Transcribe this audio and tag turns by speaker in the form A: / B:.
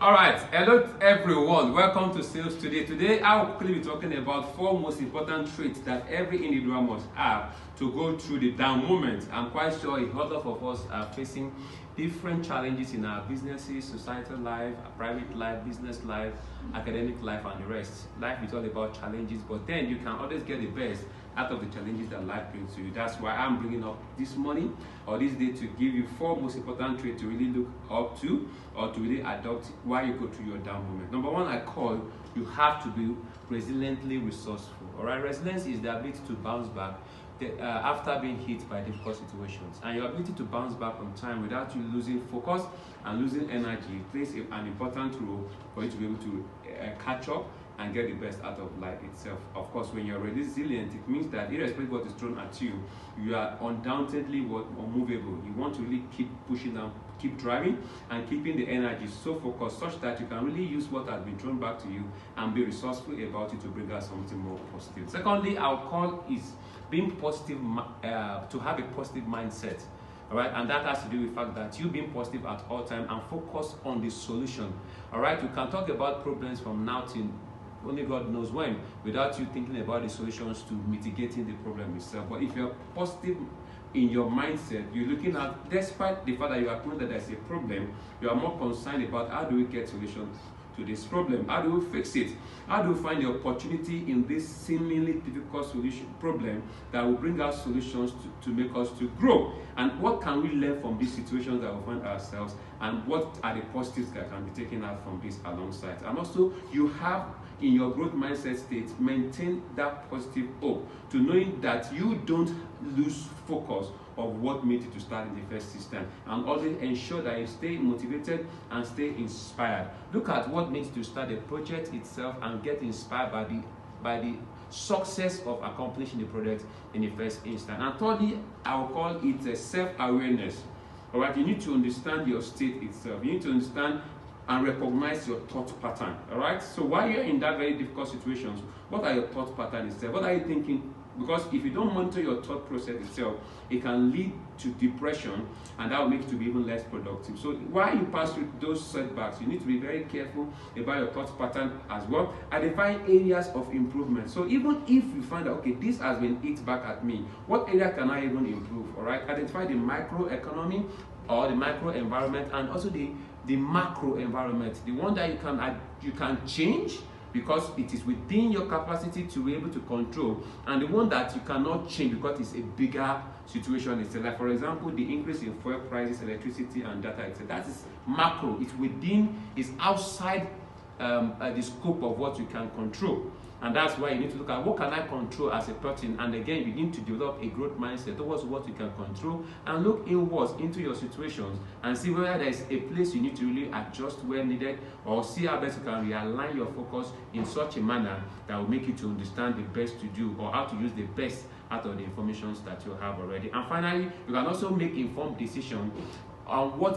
A: Alright, hello everyone, welcome to Sales Today. Today I will quickly be talking about 4 most important traits that every individual must have to go through the down moment. I'm quite sure a lot of us are facing different challenges in our businesses, societal life, private life, business life, academic life and the rest. Life is all about challenges, but then you can always get the best out of the challenges that life brings to you. That's why I'm bringing up this morning or this day to give you 4 most important traits to really look up to or to really adopt while you go through your down moment. Number 1, I call you have to be resiliently resourceful. All right, resilience is the ability to bounce back after being hit by difficult situations, and your ability to bounce back on time without you losing focus and losing energy plays an important role for you to be able to catch up and get the best out of life itself. Of course, when you're resilient, it means that irrespective of what is thrown at you, you are undoubtedly unmovable. You want to really keep pushing and keep driving and keeping the energy so focused such that you can really use what has been thrown back to you and be resourceful about it to bring out something more positive. Secondly, our call is being positive, to have a positive mindset. All right, and that has to do with the fact that you being positive at all time and focus on the solution. All right, you can talk about problems from now till only God knows when, without you thinking about the solutions to mitigating the problem itself. But if you're positive in your mindset, you're looking at, despite the fact that you acknowledge that there's a problem, you are more concerned about how do we get solutions to this problem, how do we fix it, how do we find the opportunity in this seemingly difficult problem that will bring out solutions to make us to grow, and what can we learn from these situations that we find ourselves, and what are the positives that can be taken out from this alongside. And also you have in your growth mindset state maintain that positive hope to knowing that you don't lose focus of what made you to start in the first instance, and also ensure that you stay motivated and stay inspired. Look at what makes you to start the project itself and get inspired by the success of accomplishing the project in the first instance. And thirdly, I will call it a self-awareness. All right, you need to understand your state itself. You need to understand and recognize your thought pattern. All right, so while you're in that very difficult situations, what are your thought pattern itself? What are you thinking? Because if you don't monitor your thought process itself, it can lead to depression, and that will make you to be even less productive. So while you pass through those setbacks, you need to be very careful about your thought pattern as well. Identify areas of improvement. So even if you find that, okay, this has been hit back at me, what area can I even improve? All right, identify the micro economy or the micro environment, and also the macro environment, the one that you can change because it is within your capacity to be able to control, and the one that you cannot change because it's a bigger situation itself. Like for example, the increase in fuel prices, electricity and data itself. That is macro. It's outside the scope of what you can control. And that's why you need to look at what can I control as a person, and again begin to develop a growth mindset towards what you can control, and look inwards into your situations and see whether there is a place you need to really adjust where needed, or see how best you can realign your focus in such a manner that will make you to understand the best to do, or how to use the best out of the information that you have already. And finally, you can also make informed decisions on what